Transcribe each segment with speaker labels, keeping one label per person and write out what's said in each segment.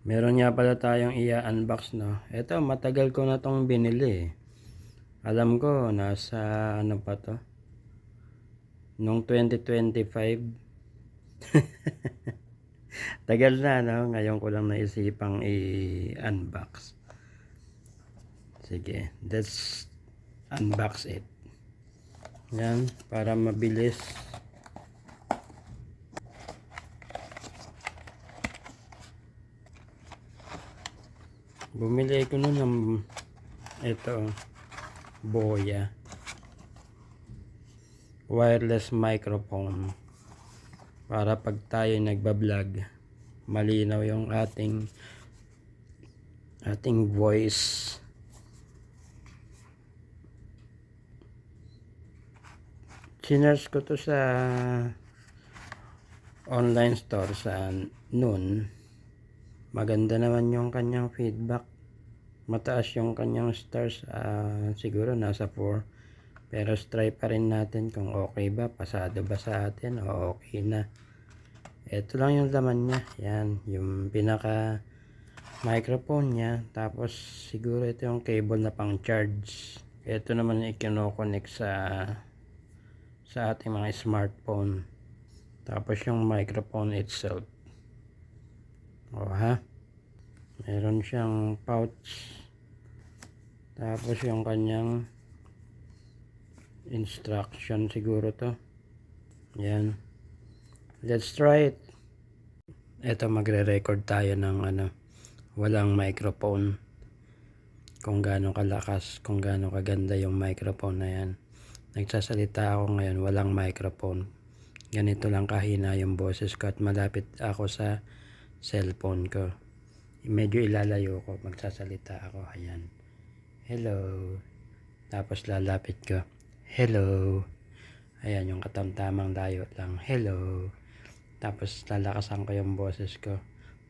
Speaker 1: Meron nga pala tayong i-unbox, no. Ito, matagal ko na tong binili. Alam ko, nasa ano pa to? Nung 2025. Tagal na, no. Ngayon ko lang naisipang i-unbox. Sige, let's unbox it. Yan, para mabilis. Bumili ko nun ng ito, Boya wireless microphone para pag tayo nagbablog malinaw yung ating voice. Sinearch ko to sa online store sa noon. Maganda naman yung kanyang feedback, mataas yung kanyang stars, siguro nasa 4, pero try pa rin natin kung okay ba, pasado ba sa atin o okay na. Ito lang yung laman niya, yan yung pinaka microphone niya, tapos siguro ito yung cable na pang charge. Ito naman yung ikino-connect sa ating mga smartphone, tapos yung microphone itself. Meron siyang pouch, tapos yung kanyang instruction siguro to. Yan, let's try it. Ito, magre-record tayo ng walang microphone, kung gaano kalakas, kung gaano kaganda yung microphone na yan. Nagsasalita ako ngayon, walang microphone, ganito lang kahina yung boses ko at malapit ako sa cellphone ko. Medyo ilalayo ko, magsasalita ako. Ayan, hello, tapos lalapit ko, hello. Ayan, yung katamtamang layo lang, hello. Tapos lalakasan ko yung boses ko,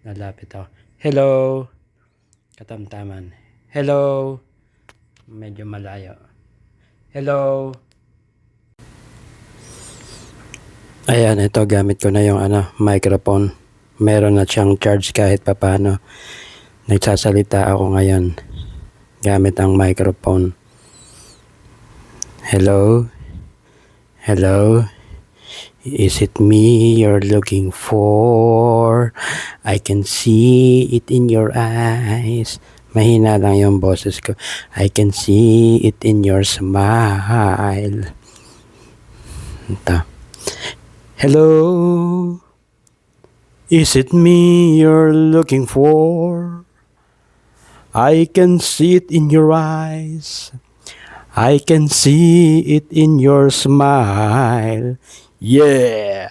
Speaker 1: lalapit ako, hello. Katamtaman, hello. Medyo malayo, hello. Ayan, ito gamit ko na yung microphone. Meron na siyang charge kahit papano. Nagsasalita ako ngayon gamit ang microphone. Hello, hello, is it me you're looking for? I can see it in your eyes. Mahina lang yung boses ko. I can see it in your smile. Ito. Hello, is it me you're looking for? I can see it in your eyes. I can see it in your smile. Yeah!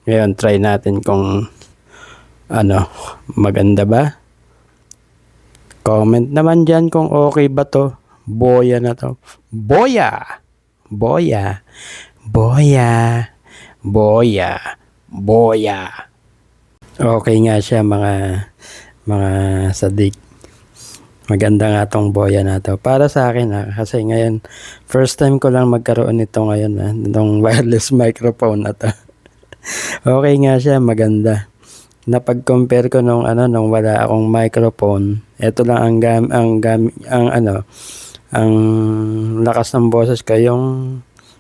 Speaker 1: Ngayon, try natin kung maganda ba? Comment naman dyan kung okay ba to. Boya na to. Boya! Boya! Boya! Boya! Boya! Okay nga siya mga sadik. Maganda nga tong Boya na to para sa akin, kasi ngayon first time ko lang magkaroon nito ngayon, itong wireless microphone na to. Okay nga siya, maganda. Napag-compare ko nung wala akong microphone, ito lang ang lakas ng boses ko yung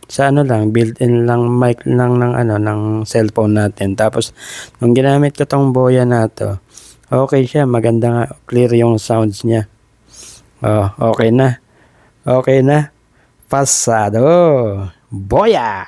Speaker 1: sa lang, built-in lang mic lang ng cellphone natin. Tapos nung ginamit ko tong Boya na to, okay siya, maganda nga, clear yung sounds niya. Okay na. Okay na. Pasado. Boya!